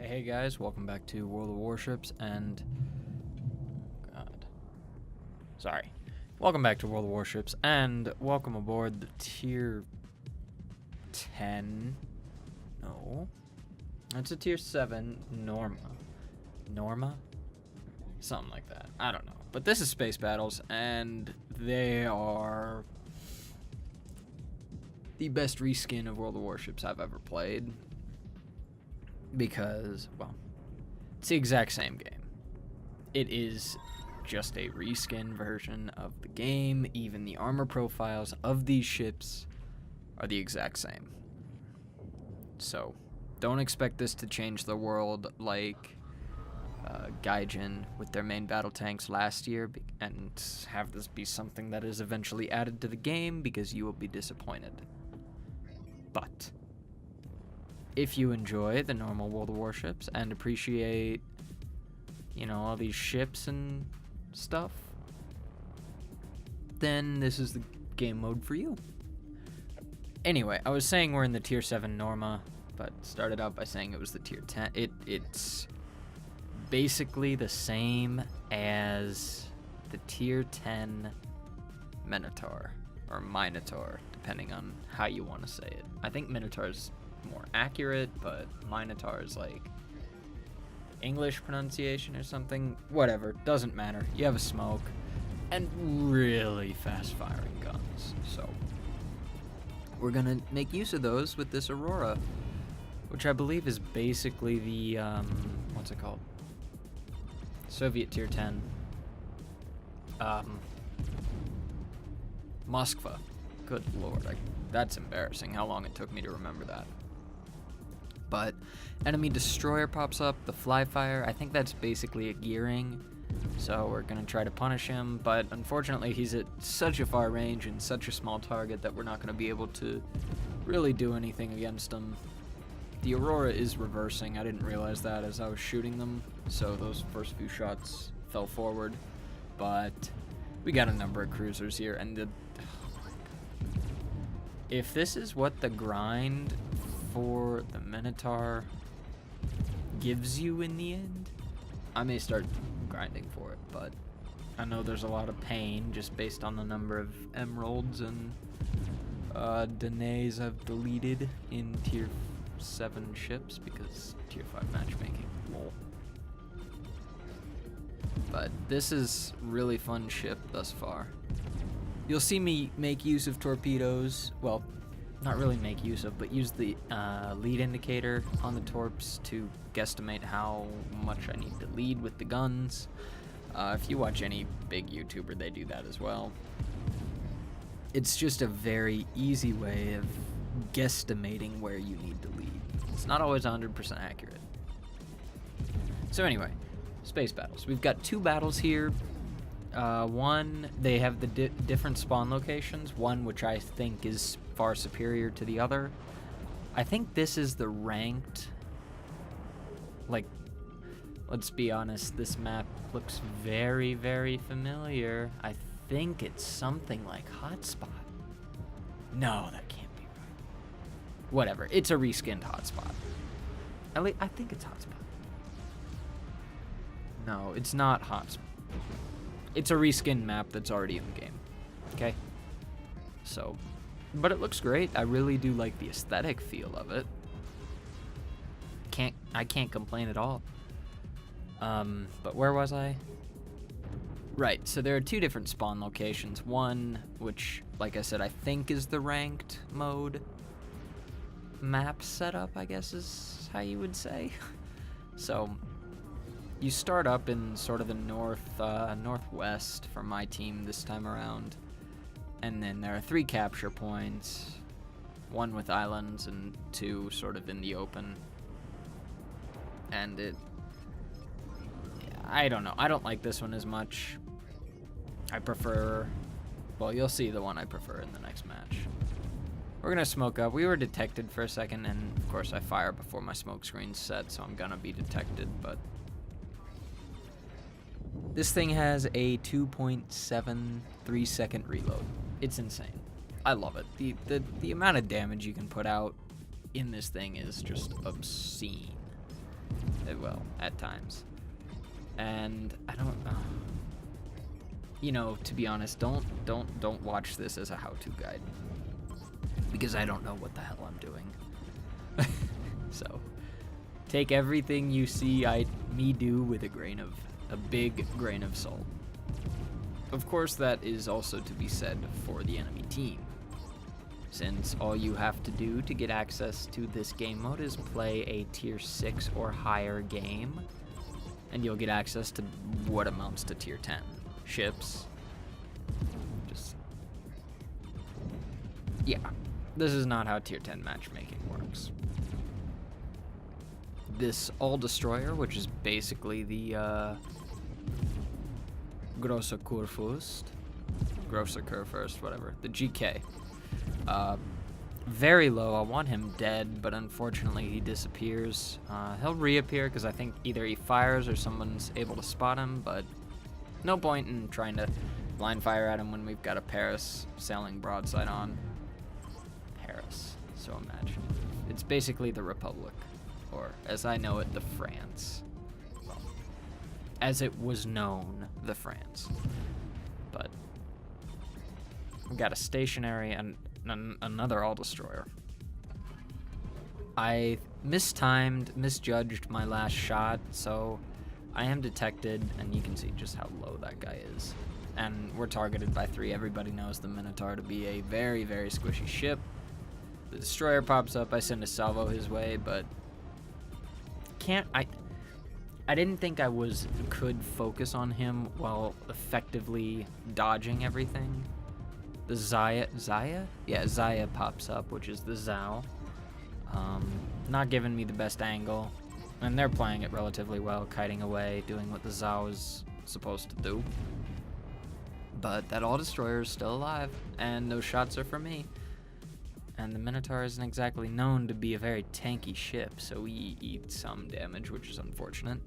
Hey guys, welcome back to World of Warships and... Welcome back to World of Warships and welcome aboard the Tier 10... No. It's a Tier 7 Norma. Norma? Something like that. I don't know. But this is Space Battles and they are the best reskin of World of Warships I've ever played. Because, well, it's the exact same game. It is just a reskin version of the game. Even the armor profiles of these ships are the exact same. So, don't expect this to change the world like Gaijin with their main battle tanks last year, and have this be something that is eventually added to the game, because you will be disappointed. But if you enjoy the normal World of Warships and appreciate, you know, all these ships and stuff, then this is the game mode for you. Anyway, I was saying we're in the Tier 7 Norma, but started out by saying it was the Tier 10. It's basically the same as the Tier 10 Minotaur, or Minotaur, depending on how you want to say it. I think Minotaur's more accurate, but Minotaur is like English pronunciation or something. Whatever, doesn't matter. You have a smoke and really fast firing guns, so we're gonna make use of those with this Aurora, which I believe is basically the what's it called, Soviet Tier 10 Moskva. Good lord, that's embarrassing how long it took me to remember that. But enemy destroyer pops up, the fly fire. I think that's basically a gearing, so we're gonna try to punish him, but unfortunately he's at such a far range and such a small target that we're not gonna be able to really do anything against him. The Aurora is reversing. I didn't realize that as I was shooting them, so those first few shots fell forward, but we got a number of cruisers here, and if this is what the grind for the Minotaur gives you in the end, I may start grinding for it, but I know there's a lot of pain just based on the number of emeralds and denies I've deleted in Tier 7 ships because Tier 5 matchmaking. Lol. But this is really fun ship thus far. You'll see me make use of torpedoes. Well, not really make use of, but use the lead indicator on the torps to guesstimate how much I need to lead with the guns. If you watch any big YouTuber, they do that as well. It's just a very easy way of guesstimating where you need to lead. It's not always 100% accurate. So anyway, space battles. We've got two battles here. One, they have the different spawn locations, one which I think is far superior to the other. I think this is the ranked, like, let's be honest, this map looks very, very familiar. I think it's something like Hotspot. No, that can't be right. Whatever, it's a reskinned Hotspot. At least, I think it's Hotspot. No, it's not Hotspot. It's a reskin map that's already in the game, okay? So, but it looks great. I really do like the aesthetic feel of it. I can't complain at all. But where was I? Right, so there are two different spawn locations. One, which, like I said, I think is the ranked mode map setup, I guess is how you would say. So, you start up in sort of the northwest for my team this time around, and then there are 3 capture points, 1 with islands and 2 sort of in the open. And I don't know, I don't like this one as much. I prefer, well, you'll see the one I prefer in the next match. We're gonna smoke up. We were detected for a second, and of course I fire before my smoke screen's set, so I'm gonna be detected, but this thing has a 2.73 second reload. It's insane. I love it. The amount of damage you can put out in this thing is just obscene. well, at times. And I don't, you know, to be honest, don't watch this as a how-to guide, because I don't know what the hell I'm doing. So, take everything you see me do with a big grain of salt. Of course, that is also to be said for the enemy team, since all you have to do to get access to this game mode is play a tier 6 or higher game, and you'll get access to what amounts to tier 10 ships. Just, yeah, this is not how tier 10 matchmaking works. This all-destroyer, which is basically the Großer Kurfürst, whatever, the GK. Very low. I want him dead, but unfortunately he disappears. He'll reappear because I think either he fires or someone's able to spot him, but no point in trying to blind fire at him when we've got a Paris sailing broadside on. Paris, so imagine. It's basically the Republic, or as I know it, the France. Well, as it was known, the France. But we've got a stationary and another all-destroyer. I misjudged my last shot, so I am detected, and you can see just how low that guy is. And we're targeted by 3. Everybody knows the Minotaur to be a very, very squishy ship. The destroyer pops up, I send a salvo his way, but I didn't think I could focus on him while effectively dodging everything. The Zaya? Yeah, Zaya pops up, which is the Zhao. Not giving me the best angle. And they're playing it relatively well, kiting away, doing what the Zhao is supposed to do. But that all-destroyer is still alive, and those shots are for me. And the Minotaur isn't exactly known to be a very tanky ship, so we eat some damage, which is unfortunate.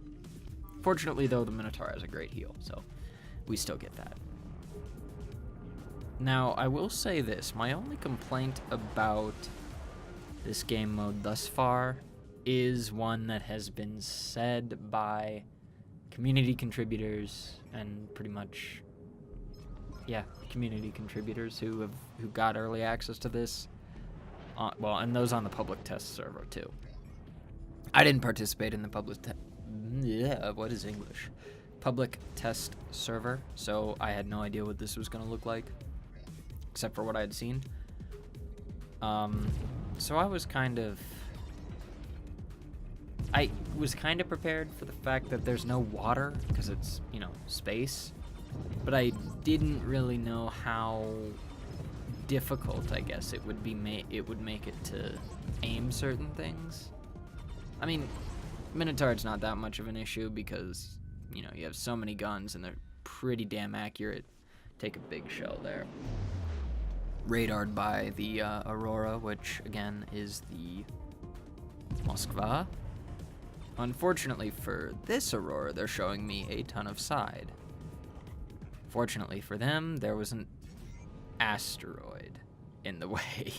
Fortunately, though, the Minotaur has a great heal, so we still get that. Now, I will say this. My only complaint about this game mode thus far is one that has been said by community contributors and pretty much, yeah, community contributors who got early access to this. Well, and those on the public test server, too. I didn't participate in the public what is English? Public test server, so I had no idea what this was going to look like, except for what I had seen. So I was kind of prepared for the fact that there's no water, because it's, you know, space. But I didn't really know how difficult, I guess, it would make it to aim certain things. I mean, Minotaur's not that much of an issue because, you know, you have so many guns and they're pretty damn accurate. Take a big shell there. Radared by the Aurora, which again is the Moskva. Unfortunately for this Aurora, they're showing me a ton of side. Fortunately for them, there was an asteroid in the way.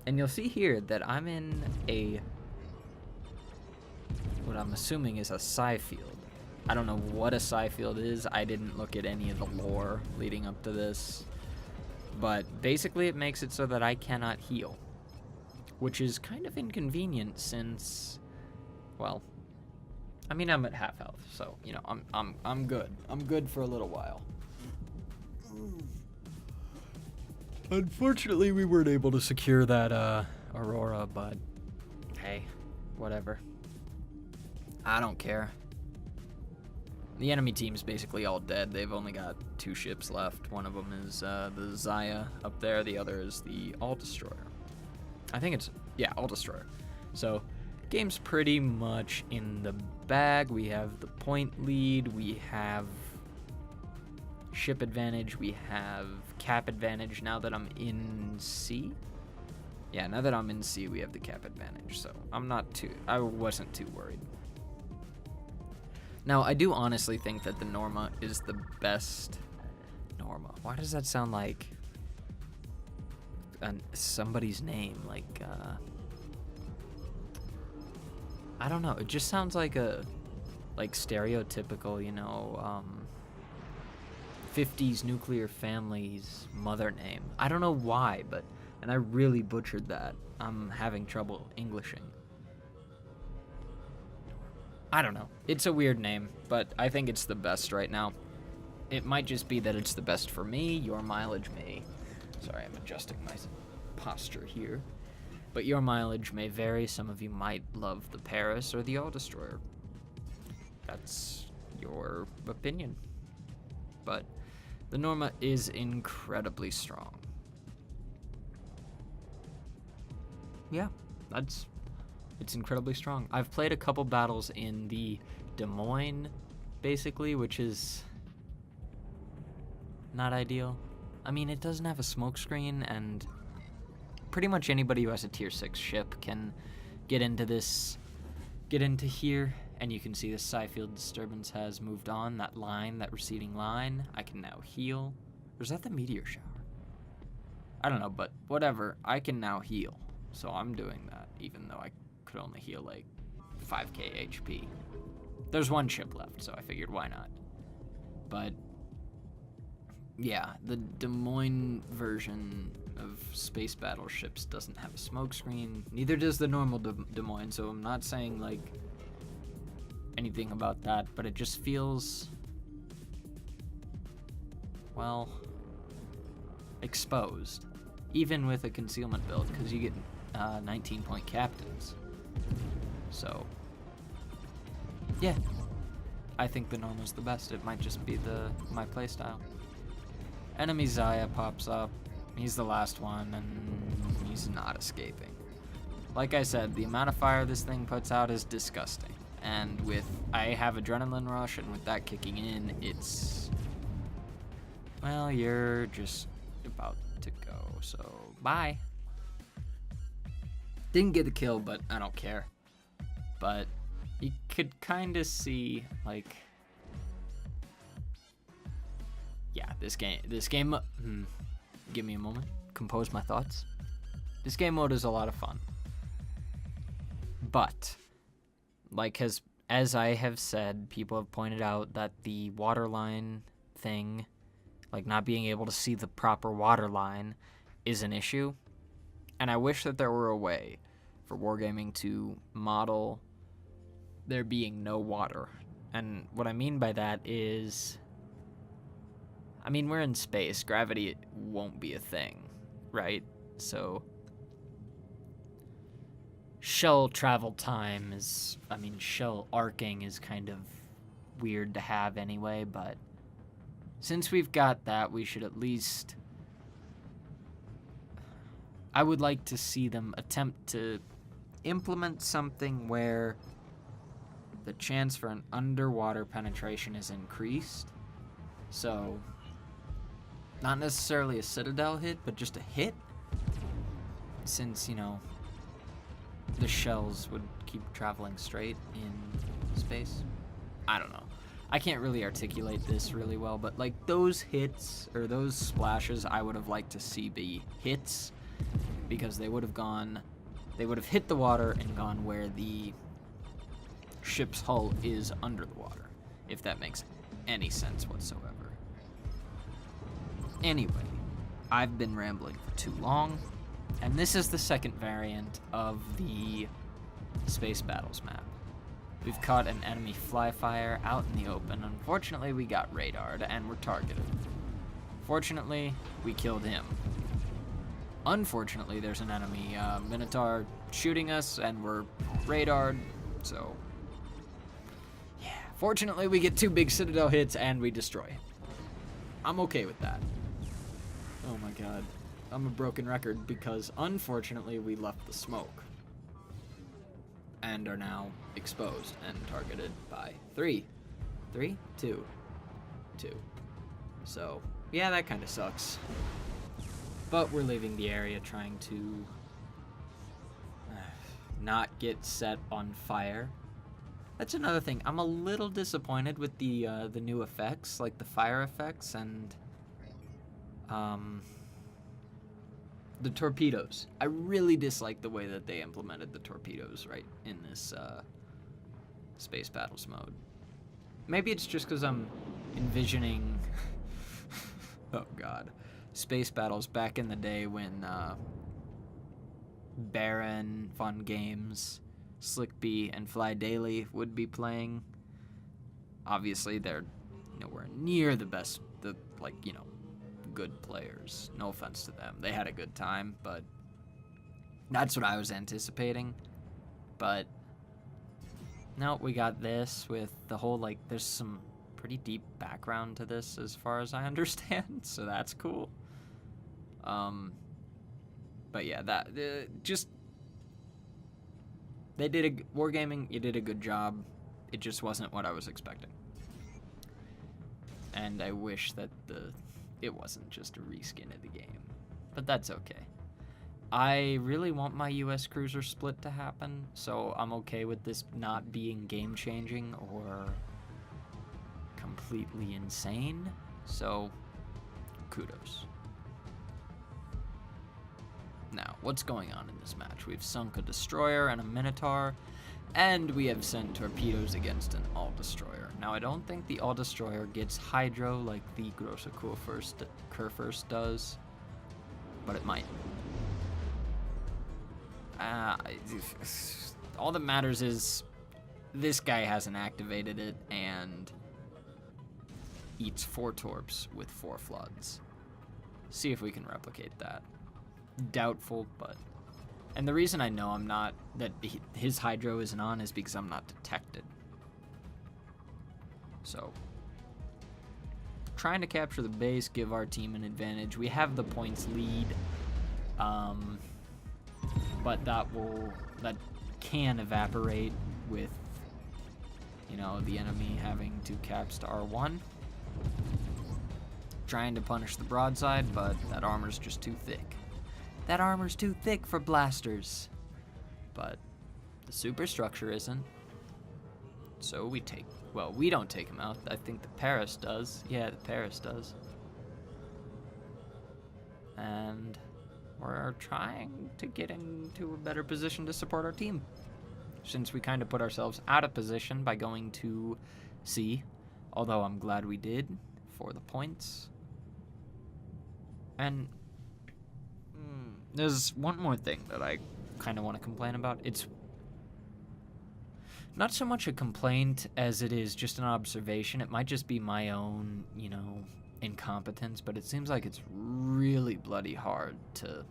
And you'll see here that I'm in what I'm assuming is a psi field. I don't know what a psi field is. I didn't look at any of the lore leading up to this. But basically it makes it so that I cannot heal, which is kind of inconvenient since, well, I mean, I'm at half health, so, you know, I'm good. I'm good for a little while. Unfortunately, we weren't able to secure that Aurora, but hey, whatever. I don't care. The enemy team's basically all dead. They've only got 2 ships left. One of them is the Zaya up there. The other is the all-destroyer. I think it's, yeah, all-destroyer. So, game's pretty much in the bag. We have the point lead. We have ship advantage. We have cap advantage now that I'm in sea. Yeah, now that I'm in sea, we have the cap advantage. So, I wasn't too worried. Now, I do honestly think that the Norma is the best. Norma. Why does that sound like somebody's name? Like, I don't know. It just sounds like a stereotypical, 50s nuclear family's mother name. I don't know why, and I really butchered that. I'm having trouble Englishing. I don't know. It's a weird name, but I think it's the best right now. It might just be that it's the best for me. Your mileage may... Sorry, I'm adjusting my posture here. But your mileage may vary. Some of you might love the Paris or the All-Destroyer. That's your opinion. But the Norma is incredibly strong. Yeah, it's incredibly strong. I've played a couple battles in the Des Moines, basically, which is not ideal. I mean, it doesn't have a smokescreen, and pretty much anybody who has a tier 6 ship can get into here, and you can see the Sci-Field disturbance has moved on. That receding line, I can now heal. Or is that the meteor shower? I don't know, but whatever. I can now heal, so I'm doing that, even though I could only heal like 5k HP. There's one ship left, so I figured why not. But yeah, the Des Moines version of space battleships doesn't have a smokescreen. Neither does the normal Des Moines, so I'm not saying like anything about that, but it just feels, well, exposed, even with a concealment build, because you get 19-point captains. So yeah, I think the Norma's the best. It might just be my playstyle. Enemy Zaya pops up. He's the last one, and he's not escaping. Like I said, the amount of fire this thing puts out is disgusting. And I have Adrenaline Rush, and with that kicking in, it's, well, you're just about to go, so bye. Didn't get the kill, but I don't care. But you could kind of see, like, yeah, this game, give me a moment, compose my thoughts. This game mode is a lot of fun. But, like, as I have said, people have pointed out that the waterline thing, like not being able to see the proper waterline, is an issue. And I wish that there were a way for Wargaming to model there being no water. And what I mean by that is, I mean, we're in space. Gravity won't be a thing, right? So shell travel time is, I mean, shell arcing is kind of weird to have anyway, but since we've got that, we should at least, I would like to see them attempt to implement something where the chance for an underwater penetration is increased. So not necessarily a citadel hit, but just a hit, since, the shells would keep traveling straight in space. I don't know. I can't really articulate this really well, but like those hits or those splashes, I would have liked to see be hits, because they would have hit the water and gone where the ship's hull is under the water, if that makes any sense whatsoever. Anyway, I've been rambling for too long, and this is the second variant of the Space Battles map. We've caught an enemy fly-fire out in the open. Unfortunately, we got radared and were targeted. Fortunately, we killed him. Unfortunately, there's an enemy Minotaur shooting us, and we're radared, so yeah. Fortunately, we get 2 big Citadel hits, and we destroy him. I'm okay with that. Oh my god. I'm a broken record, because unfortunately, we left the smoke. And are now exposed and targeted by 2. So, yeah, that kind of sucks. But we're leaving the area, trying to not get set on fire. That's another thing. I'm a little disappointed with the new effects, like the fire effects and the torpedoes. I really dislike the way that they implemented the torpedoes right in this space battles mode. Maybe it's just because I'm envisioning, oh god, space battles back in the day when Baron, Fun Games, Slickbee, and Fly Daily would be playing. Obviously, they're nowhere near the best, good players. No offense to them. They had a good time, but that's what I was anticipating. But no, we got this with the whole, there's some pretty deep background to this as far as I understand, so that's cool. But yeah, they did Wargaming, you did a good job. It just wasn't what I was expecting. And I wish that it wasn't just a reskin of the game. But that's okay. I really want my US cruiser split to happen, so I'm okay with this not being game-changing or completely insane. So, kudos. Now, what's going on in this match? We've sunk a destroyer and a minotaur, and we have sent torpedoes against an all-destroyer. Now, I don't think the all-destroyer gets hydro like the Große Kurfürst does, but it might. All that matters is this guy hasn't activated it and eats 4 torps with 4 floods. See if we can replicate that. Doubtful, but... And the reason I know that his hydro isn't on is because I'm not detected. So, trying to capture the base, give our team an advantage. We have the points lead, but that can evaporate with, the enemy having to cap star 1. Trying to punish the broadside, but that armor's just too thick. That armor's too thick for blasters. But the superstructure isn't. So we don't take him out. I think the Paris does. Yeah, the Paris does. And we're trying to get into a better position to support our team. Since we kind of put ourselves out of position by going to C. Although I'm glad we did for the points. And there's one more thing that I kind of want to complain about. It's not so much a complaint as it is just an observation. It might just be my own, incompetence, but it seems like it's really bloody hard to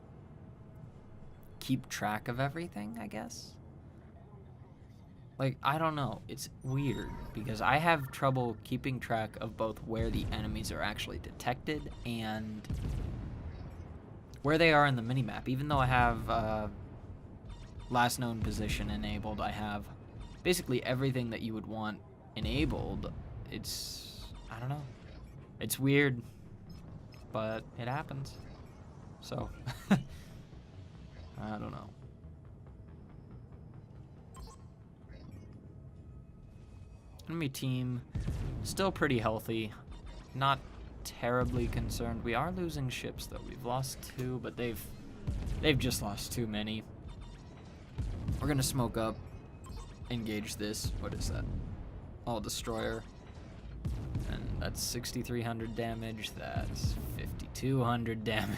keep track of everything, I guess. I don't know. It's weird because I have trouble keeping track of both where the enemies are actually detected and where they are in the minimap. Even though I have last known position enabled, I have basically everything that you would want enabled. I don't know. It's weird, but it happens. So, I don't know. Enemy team, still pretty healthy. Not terribly concerned. We are losing ships though. We've lost 2, but they've just lost too many. We're gonna smoke up, engage this. What is that? All destroyer. And that's 6,300 damage. That's 5,200 damage.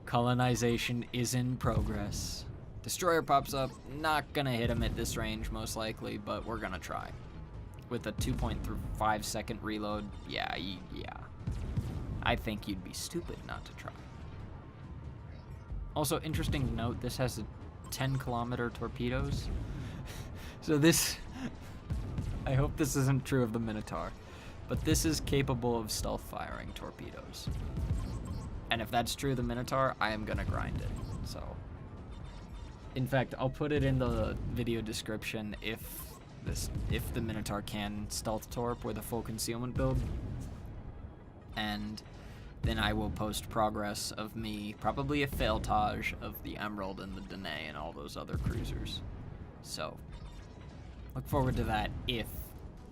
Colonization is in progress. Destroyer pops up. Not gonna hit him at this range most likely, but we're gonna try. With a 2.5 second reload, yeah. I think you'd be stupid not to try. Also, interesting to note, this has 10-kilometer torpedoes. So this, I hope this isn't true of the Minotaur, but this is capable of stealth firing torpedoes. And if that's true of the Minotaur, I am gonna grind it, so. In fact, I'll put it in the video description if the Minotaur can stealth torp with a full concealment build. And then I will post progress of me, probably a failtage of the Emerald and the Danae and all those other cruisers. So, look forward to that if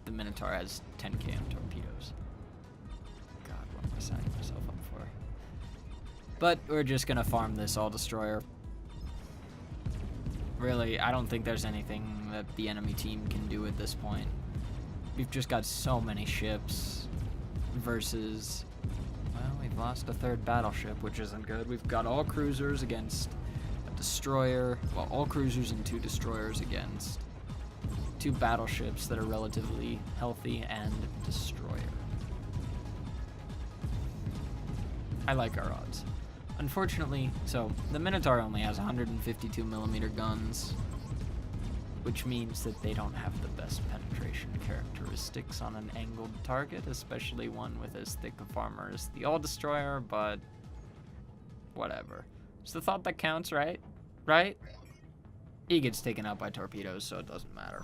the Minotaur has 10 km torpedoes. God, what am I signing myself up for? But we're just gonna farm this all-destroyer. Really, I don't think there's anything that the enemy team can do at this point. We've just got so many ships versus... Well, we've lost a third battleship, which isn't good. We've got all cruisers against a destroyer. Well, all cruisers and 2 destroyers against 2 battleships that are relatively healthy and destroyer. I like our odds. Unfortunately, so the Minotaur only has 152mm guns, which means that they don't have the best penetration characteristics on an angled target, especially one with as thick of armor as the All-Destroyer, but whatever. It's the thought that counts, right? Right? He gets taken out by torpedoes, so it doesn't matter.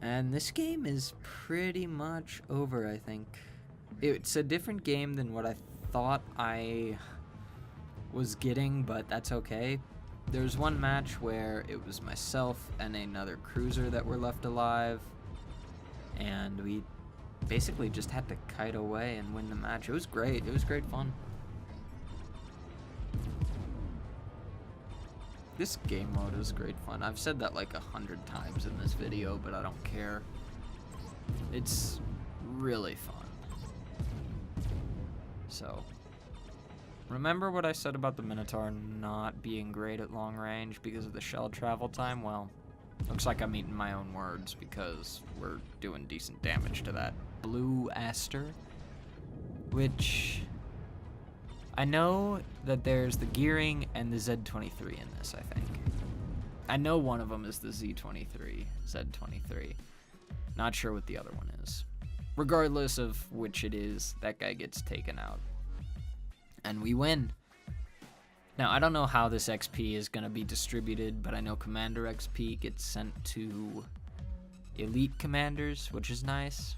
And this game is pretty much over, I think. It's a different game than what I thought I was getting, but that's okay. There's one match where it was myself and another cruiser that were left alive, and we basically just had to kite away and win the match. It was great. It was great fun. This game mode is great fun. I've said that like 100 times in this video, but I don't care. It's really fun. So, remember what I said about the Minotaur not being great at long range because of the shell travel time? Well, looks like I'm eating my own words because we're doing decent damage to that blue Aster, which I know that there's the gearing and the Z23 in this, I think. I know one of them is the Z23, Z23. Not sure what the other one is. Regardless of which it is, that guy gets taken out. And we win. Now, I don't know how this XP is going to be distributed, but I know Commander XP gets sent to Elite Commanders, which is nice.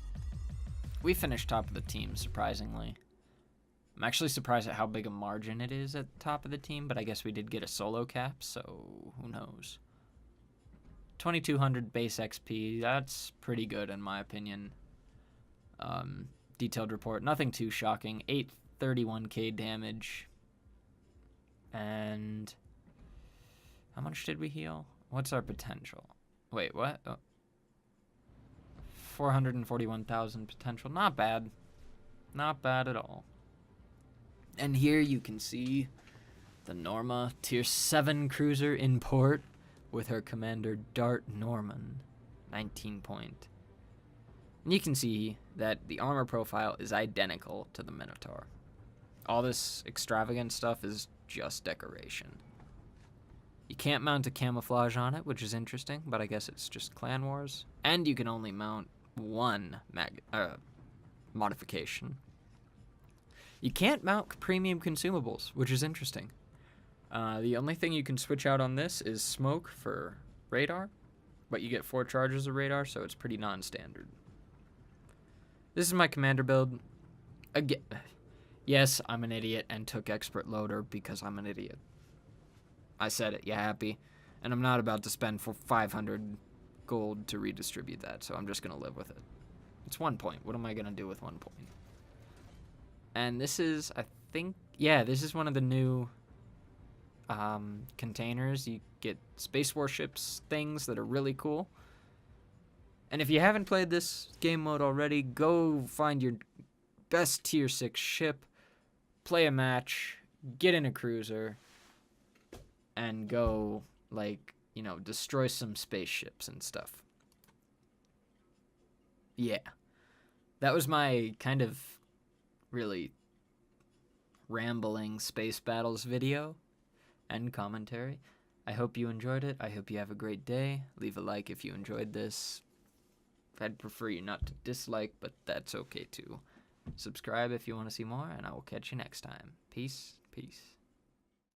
We finished top of the team, surprisingly. I'm actually surprised at how big a margin it is at the top of the team, but I guess we did get a solo cap, so who knows. 2200 base XP, that's pretty good in my opinion. Detailed report, nothing too shocking. 831k damage. And how much did we heal? What's our potential? Wait, what? Oh. 441,000 potential. Not bad. Not bad at all. And here you can see the Norma tier 7 cruiser in port with her commander Dart Norman, 19 point. And you can see that the armor profile is identical to the Minotaur. All this extravagant stuff is just decoration. You can't mount a camouflage on it, which is interesting, but I guess it's just Clan Wars. And you can only mount one modification. You can't mount premium consumables, which is interesting. The only thing you can switch out on this is smoke for radar, but you get 4 charges of radar, so it's pretty non-standard. This is my commander build. Again, yes, I'm an idiot and took expert loader because I'm an idiot. I said it, you happy? And I'm not about to spend for 500 gold to redistribute that, so I'm just going to live with it. It's 1 point. What am I going to do with 1 point? And this is, I think, yeah, this is one of the new containers. You get space warships things that are really cool. And if you haven't played this game mode already, go find your best tier 6 ship, play a match, get in a cruiser, and go, like, you know, destroy some spaceships and stuff. Yeah. That was my kind of really rambling space battles video and commentary. I hope you enjoyed it. I hope you have a great day. Leave a like if you enjoyed this. I'd prefer you not to dislike, but that's okay too. Subscribe if you want to see more, and I will catch you next time. Peace, peace.